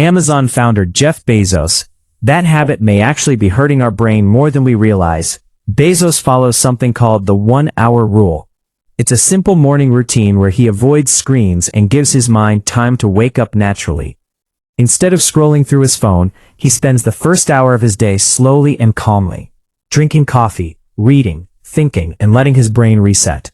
Amazon founder Jeff Bezos, that habit may actually be hurting our brain more than we realize. Bezos follows something called the 1-hour rule. It's a simple morning routine where he avoids screens and gives his mind time to wake up naturally. Instead of scrolling through his phone, he spends the first hour of his day slowly and calmly, drinking coffee, reading, thinking, and letting his brain reset.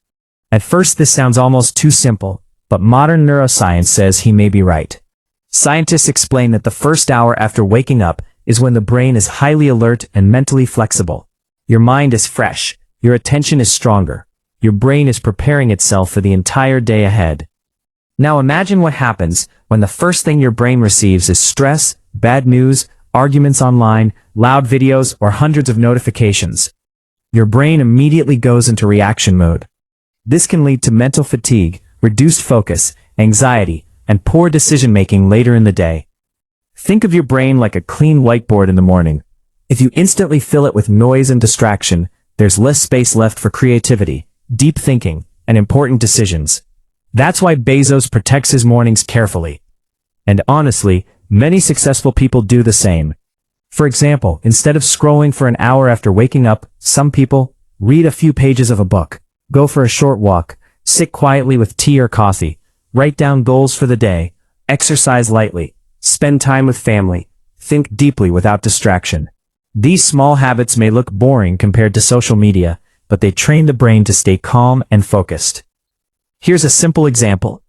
At first this sounds almost too simple, but modern neuroscience says he may be right. Scientists explain that the first hour after waking up is when the brain is highly alert and mentally flexible. Your mind is fresh, your attention is stronger, your brain is preparing itself for the entire day ahead. Now imagine what happens when the first thing your brain receives is stress, bad news, arguments online, loud videos, or hundreds of notifications. Your brain immediately goes into reaction mode. This can lead to mental fatigue, reduced focus, anxiety, and poor decision-making later in the day. Think of your brain like a clean whiteboard in the morning. If you instantly fill it with noise and distraction, there's less space left for creativity, deep thinking, and important decisions. That's why Bezos protects his mornings carefully. And honestly, many successful people do the same. For example, instead of scrolling for an hour after waking up, some people read a few pages of a book, go for a short walk, sit quietly with tea or coffee, write down goals for the day, exercise lightly, spend time with family, think deeply without distraction. These small habits may look boring compared to social media, but they train the brain to stay calm and focused. Here's a simple example.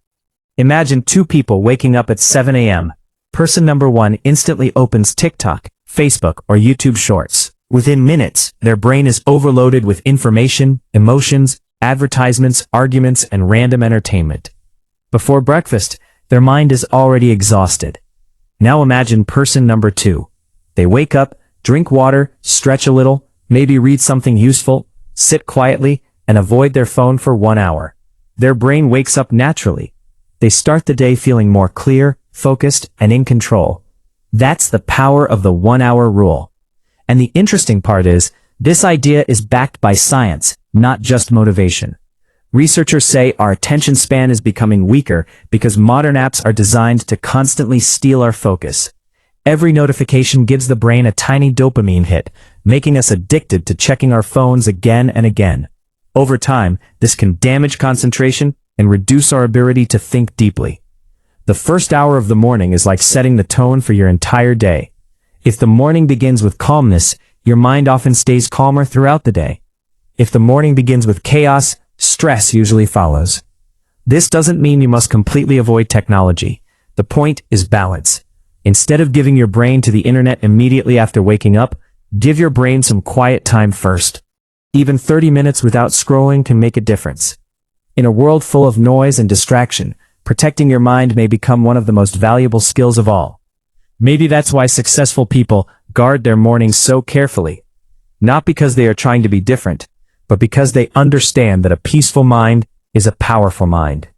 Imagine two people waking up at 7 a.m. Person number one instantly opens TikTok, Facebook, or YouTube Shorts. Within minutes, their brain is overloaded with information, emotions, advertisements, arguments, and random entertainment. Before breakfast, their mind is already exhausted. Now imagine person number two. They wake up, drink water, stretch a little, maybe read something useful, sit quietly, and avoid their phone for 1 hour. Their brain wakes up naturally. They start the day feeling more clear, focused, and in control. That's the power of the 1-hour rule. And the interesting part is, this idea is backed by science, not just motivation. Researchers say our attention span is becoming weaker because modern apps are designed to constantly steal our focus. Every notification gives the brain a tiny dopamine hit, making us addicted to checking our phones again and again. Over time, this can damage concentration and reduce our ability to think deeply. The first hour of the morning is like setting the tone for your entire day. If the morning begins with calmness, your mind often stays calmer throughout the day. If the morning begins with chaos, stress usually follows. This doesn't mean you must completely avoid technology. The point is balance. Instead of giving your brain to the internet immediately after waking up, give your brain some quiet time first. Even 30 minutes without scrolling can make a difference. In a world full of noise and distraction, protecting your mind may become one of the most valuable skills of all. Maybe that's why successful people guard their mornings so carefully. Not because they are trying to be different, but because they understand that a peaceful mind is a powerful mind.